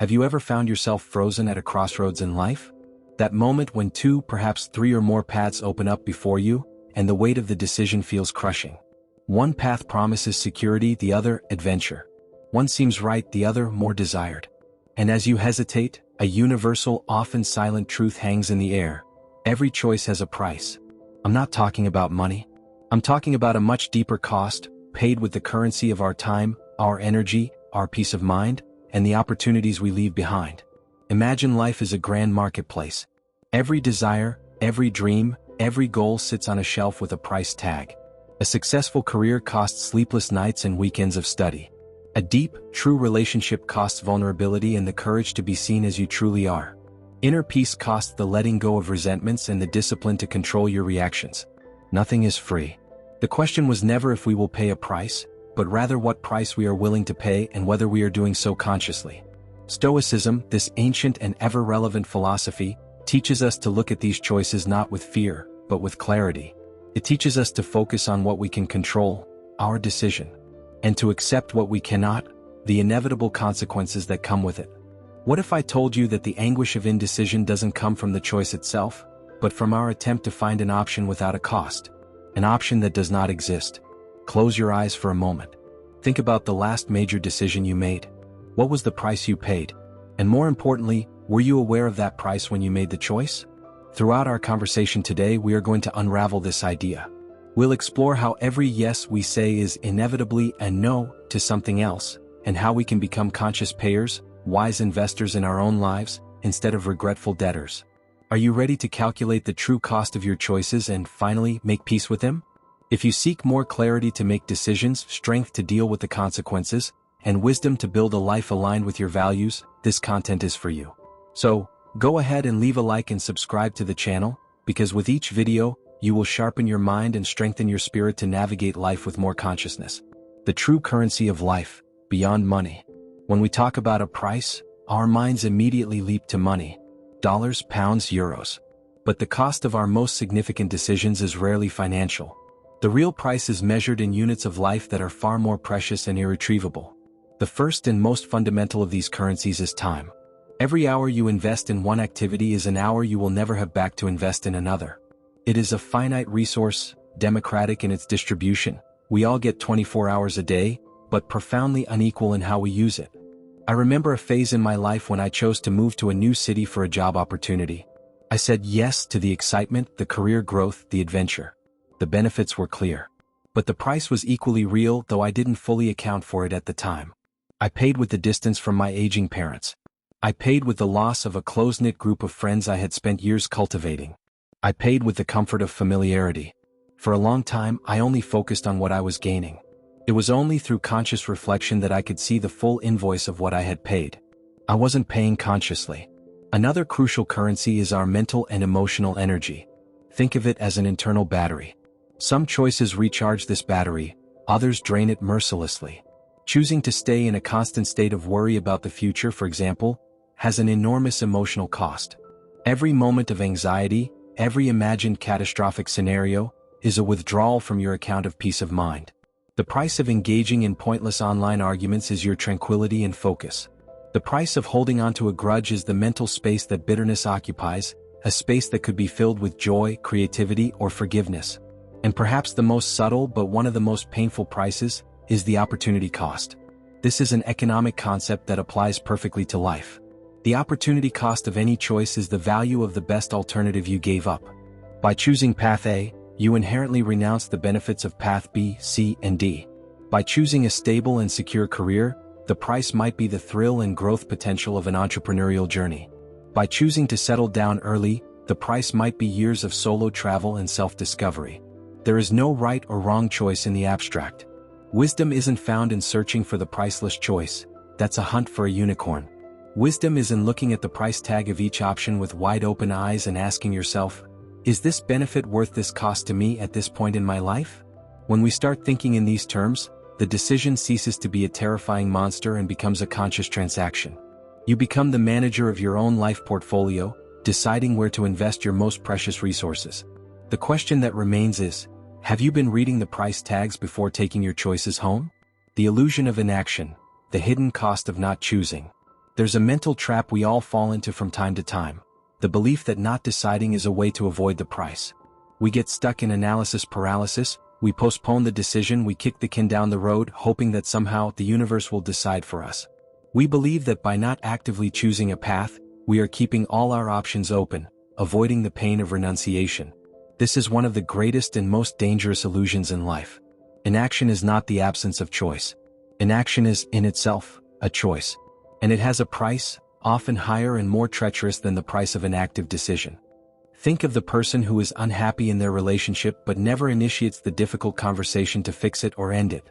Have you ever found yourself frozen at a crossroads in life? That moment when two, perhaps three or more paths open up before you, and the weight of the decision feels crushing. One path promises security, the other, adventure. One seems right, the other, more desired. And as you hesitate, a universal, often silent truth hangs in the air. Every choice has a price. I'm not talking about money. I'm talking about a much deeper cost, paid with the currency of our time, our energy, our peace of mind, and the opportunities we leave behind. Imagine life as a grand marketplace. Every desire, every dream, every goal sits on a shelf with a price tag. A successful career costs sleepless nights and weekends of study. A deep, true relationship costs vulnerability and the courage to be seen as you truly are. Inner peace costs the letting go of resentments and the discipline to control your reactions. Nothing is free. The question was never if we will pay a price, but rather what price we are willing to pay and whether we are doing so consciously. Stoicism, this ancient and ever-relevant philosophy, teaches us to look at these choices not with fear, but with clarity. It teaches us to focus on what we can control, our decision, and to accept what we cannot, the inevitable consequences that come with it. What if I told you that the anguish of indecision doesn't come from the choice itself, but from our attempt to find an option without a cost? An option that does not exist. Close your eyes for a moment. Think about the last major decision you made. What was the price you paid? And more importantly, were you aware of that price when you made the choice? Throughout our conversation today, we are going to unravel this idea. We'll explore how every yes we say is inevitably a no to something else, and how we can become conscious payers, wise investors in our own lives, instead of regretful debtors. Are you ready to calculate the true cost of your choices and finally make peace with them? If you seek more clarity to make decisions, strength to deal with the consequences, and wisdom to build a life aligned with your values, this content is for you. So, go ahead and leave a like and subscribe to the channel, because with each video, you will sharpen your mind and strengthen your spirit to navigate life with more consciousness. The true currency of life, beyond money. When we talk about a price, our minds immediately leap to money. Dollars, pounds, euros. But the cost of our most significant decisions is rarely financial. The real price is measured in units of life that are far more precious and irretrievable. The first and most fundamental of these currencies is time. Every hour you invest in one activity is an hour you will never have back to invest in another. It is a finite resource, democratic in its distribution. We all get 24 hours a day, but profoundly unequal in how we use it. I remember a phase in my life when I chose to move to a new city for a job opportunity. I said yes to the excitement, the career growth, the adventure. The benefits were clear. But the price was equally real, though I didn't fully account for it at the time. I paid with the distance from my aging parents. I paid with the loss of a close-knit group of friends I had spent years cultivating. I paid with the comfort of familiarity. For a long time, I only focused on what I was gaining. It was only through conscious reflection that I could see the full invoice of what I had paid. I wasn't paying consciously. Another crucial currency is our mental and emotional energy. Think of it as an internal battery. Some choices recharge this battery, others drain it mercilessly. Choosing to stay in a constant state of worry about the future, for example, has an enormous emotional cost. Every moment of anxiety, every imagined catastrophic scenario, is a withdrawal from your account of peace of mind. The price of engaging in pointless online arguments is your tranquility and focus. The price of holding onto a grudge is the mental space that bitterness occupies, a space that could be filled with joy, creativity, or forgiveness. And perhaps the most subtle but one of the most painful prices is the opportunity cost. This is an economic concept that applies perfectly to life. The opportunity cost of any choice is the value of the best alternative you gave up. By choosing path A, you inherently renounce the benefits of path B, C, and D. By choosing a stable and secure career, the price might be the thrill and growth potential of an entrepreneurial journey. By choosing to settle down early, the price might be years of solo travel and self-discovery. There is no right or wrong choice in the abstract. Wisdom isn't found in searching for the priceless choice. That's a hunt for a unicorn. Wisdom is in looking at the price tag of each option with wide open eyes and asking yourself, is this benefit worth this cost to me at this point in my life? When we start thinking in these terms, the decision ceases to be a terrifying monster and becomes a conscious transaction. You become the manager of your own life portfolio, deciding where to invest your most precious resources. The question that remains is, have you been reading the price tags before taking your choices home? The illusion of inaction, the hidden cost of not choosing. There's a mental trap we all fall into from time to time: the belief that not deciding is a way to avoid the price. We get stuck in analysis paralysis, we postpone the decision, we kick the can down the road, hoping that somehow the universe will decide for us. We believe that by not actively choosing a path, we are keeping all our options open, avoiding the pain of renunciation. This is one of the greatest and most dangerous illusions in life. Inaction is not the absence of choice. Inaction is, in itself, a choice. And it has a price, often higher and more treacherous than the price of an active decision. Think of the person who is unhappy in their relationship but never initiates the difficult conversation to fix it or end it.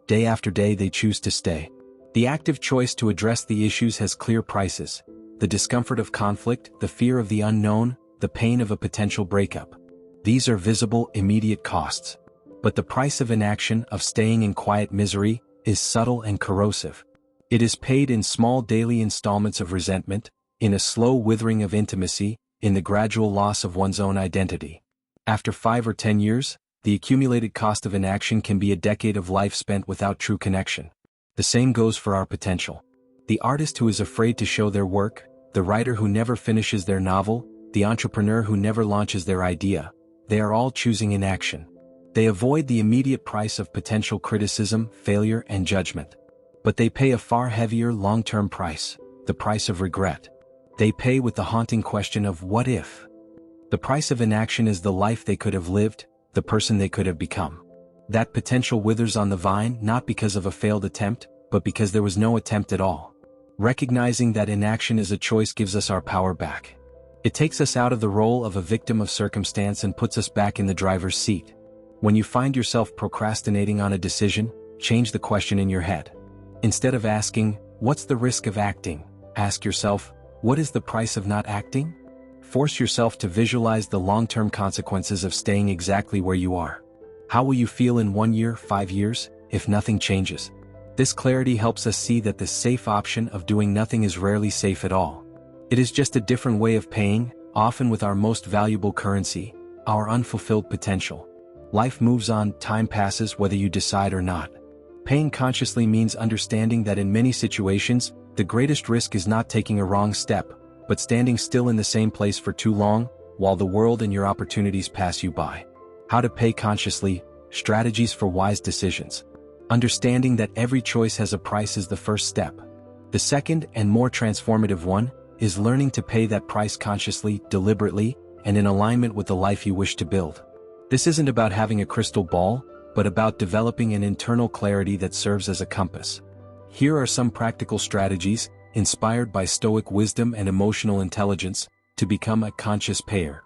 Day after day they choose to stay. The active choice to address the issues has clear prices: the discomfort of conflict, the fear of the unknown, the pain of a potential breakup. These are visible, immediate costs. But the price of inaction, of staying in quiet misery, is subtle and corrosive. It is paid in small daily installments of resentment, in a slow withering of intimacy, in the gradual loss of one's own identity. After 5 or 10 years, the accumulated cost of inaction can be a decade of life spent without true connection. The same goes for our potential. The artist who is afraid to show their work, the writer who never finishes their novel, the entrepreneur who never launches their idea, they are all choosing inaction. They avoid the immediate price of potential criticism, failure, and judgment. But they pay a far heavier long-term price: the price of regret. They pay with the haunting question of what if. The price of inaction is the life they could have lived, the person they could have become. That potential withers on the vine not because of a failed attempt, but because there was no attempt at all. Recognizing that inaction is a choice gives us our power back. It takes us out of the role of a victim of circumstance and puts us back in the driver's seat. When you find yourself procrastinating on a decision, change the question in your head. Instead of asking, "What's the risk of acting?" ask yourself, "What is the price of not acting?" Force yourself to visualize the long-term consequences of staying exactly where you are. How will you feel in 1 year, 5 years, if nothing changes? This clarity helps us see that the safe option of doing nothing is rarely safe at all. It is just a different way of paying, often with our most valuable currency, our unfulfilled potential. Life moves on, time passes whether you decide or not. Paying consciously means understanding that in many situations, the greatest risk is not taking a wrong step, but standing still in the same place for too long, while the world and your opportunities pass you by. How to pay consciously: strategies for wise decisions. Understanding that every choice has a price is the first step. The second, and more transformative one, is learning to pay that price consciously, deliberately, and in alignment with the life you wish to build. This isn't about having a crystal ball, but about developing an internal clarity that serves as a compass. Here are some practical strategies, inspired by Stoic wisdom and emotional intelligence, to become a conscious payer.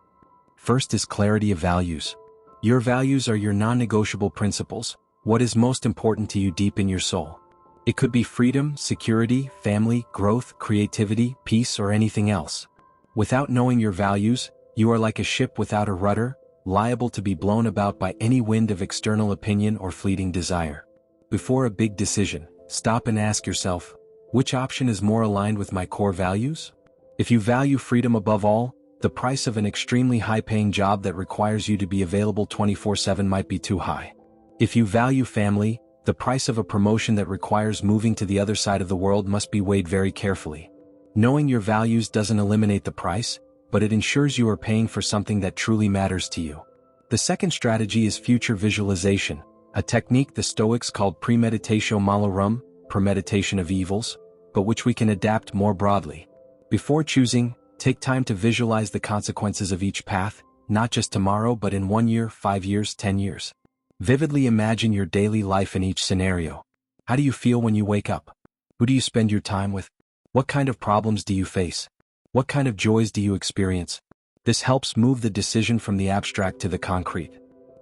First is clarity of values. Your values are your non-negotiable principles, what is most important to you deep in your soul. It could be freedom, security, family, growth, creativity, peace, or anything else. Without knowing your values, you are like a ship without a rudder, liable to be blown about by any wind of external opinion or fleeting desire. Before a big decision, stop and ask yourself, which option is more aligned with my core values? If you value freedom above all, the price of an extremely high-paying job that requires you to be available 24/7 might be too high. If you value family, the price of a promotion that requires moving to the other side of the world must be weighed very carefully. Knowing your values doesn't eliminate the price, but it ensures you are paying for something that truly matters to you. The second strategy is future visualization, a technique the Stoics called premeditatio malorum, premeditation of evils, but which we can adapt more broadly. Before choosing, take time to visualize the consequences of each path, not just tomorrow but in 1 year, 5 years, 10 years. Vividly imagine your daily life in each scenario. How do you feel when you wake up? Who do you spend your time with? What kind of problems do you face? What kind of joys do you experience? This helps move the decision from the abstract to the concrete.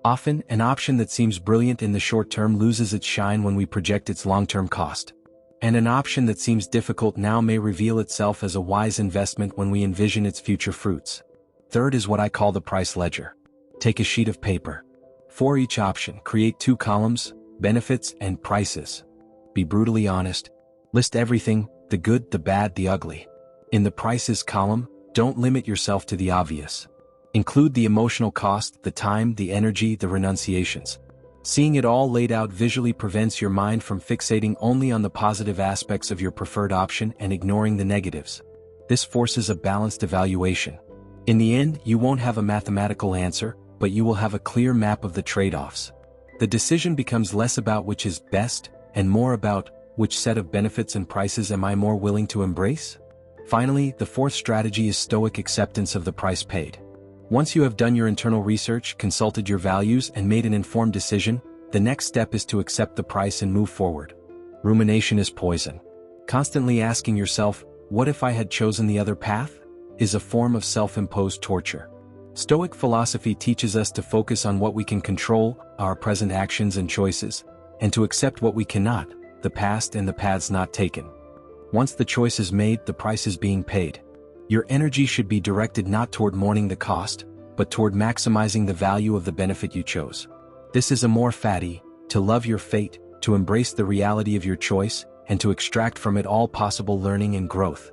Often, an option that seems brilliant in the short term loses its shine when we project its long-term cost. And an option that seems difficult now may reveal itself as a wise investment when we envision its future fruits. Third is what I call the price ledger. Take a sheet of paper. For each option, create 2 columns, benefits and prices. Be brutally honest. List everything, the good, the bad, the ugly. In the prices column, don't limit yourself to the obvious. Include the emotional cost, the time, the energy, the renunciations. Seeing it all laid out visually prevents your mind from fixating only on the positive aspects of your preferred option and ignoring the negatives. This forces a balanced evaluation. In the end, you won't have a mathematical answer, but you will have a clear map of the trade-offs. The decision becomes less about which is best, and more about which set of benefits and prices am I more willing to embrace? Finally, the fourth strategy is Stoic acceptance of the price paid. Once you have done your internal research, consulted your values, and made an informed decision, the next step is to accept the price and move forward. Rumination is poison. Constantly asking yourself, what if I had chosen the other path? Is a form of self-imposed torture. Stoic philosophy teaches us to focus on what we can control, our present actions and choices, and to accept what we cannot, the past and the paths not taken. Once the choice is made, the price is being paid. Your energy should be directed not toward mourning the cost, but toward maximizing the value of the benefit you chose. This is amor fati, to love your fate, to embrace the reality of your choice, and to extract from it all possible learning and growth.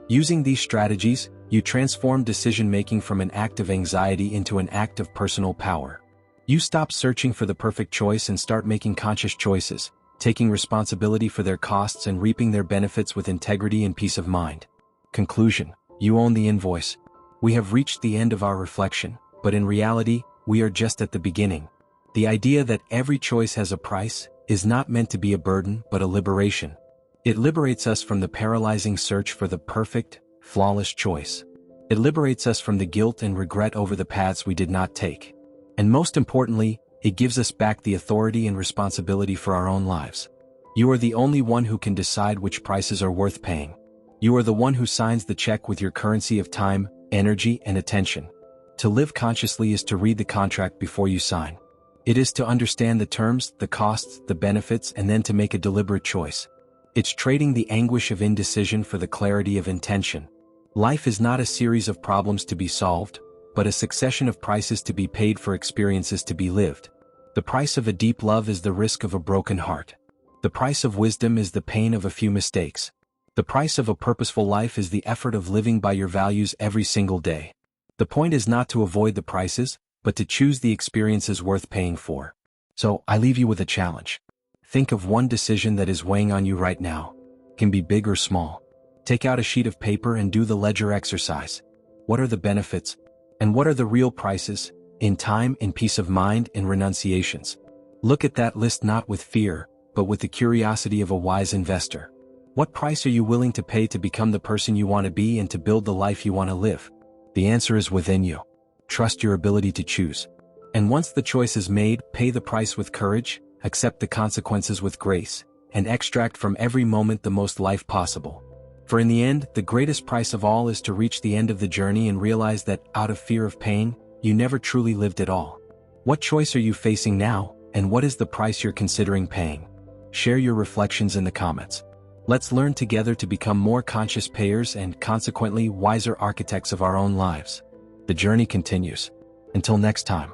Using these strategies, you transform decision-making from an act of anxiety into an act of personal power. You stop searching for the perfect choice and start making conscious choices, taking responsibility for their costs and reaping their benefits with integrity and peace of mind. Conclusion: you own the invoice. We have reached the end of our reflection, but in reality, we are just at the beginning. The idea that every choice has a price is not meant to be a burden but a liberation. It liberates us from the paralyzing search for the perfect, flawless choice. It liberates us from the guilt and regret over the paths we did not take. And most importantly, it gives us back the authority and responsibility for our own lives. You are the only one who can decide which prices are worth paying. You are the one who signs the check with your currency of time, energy, and attention. To live consciously is to read the contract before you sign. It is to understand the terms, the costs, the benefits, and then to make a deliberate choice. It's trading the anguish of indecision for the clarity of intention. Life is not a series of problems to be solved, but a succession of prices to be paid for experiences to be lived. The price of a deep love is the risk of a broken heart. The price of wisdom is the pain of a few mistakes. The price of a purposeful life is the effort of living by your values every single day. The point is not to avoid the prices, but to choose the experiences worth paying for. So, I leave you with a challenge. Think of one decision that is weighing on you right now. It can be big or small. Take out a sheet of paper and do the ledger exercise. What are the benefits? And what are the real prices, in time, in peace of mind, in renunciations? Look at that list not with fear, but with the curiosity of a wise investor. What price are you willing to pay to become the person you want to be and to build the life you want to live? The answer is within you. Trust your ability to choose. And once the choice is made, pay the price with courage, accept the consequences with grace, and extract from every moment the most life possible. For in the end, the greatest price of all is to reach the end of the journey and realize that, out of fear of pain, you never truly lived at all. What choice are you facing now, and what is the price you're considering paying? Share your reflections in the comments. Let's learn together to become more conscious payers and, consequently, wiser architects of our own lives. The journey continues. Until next time.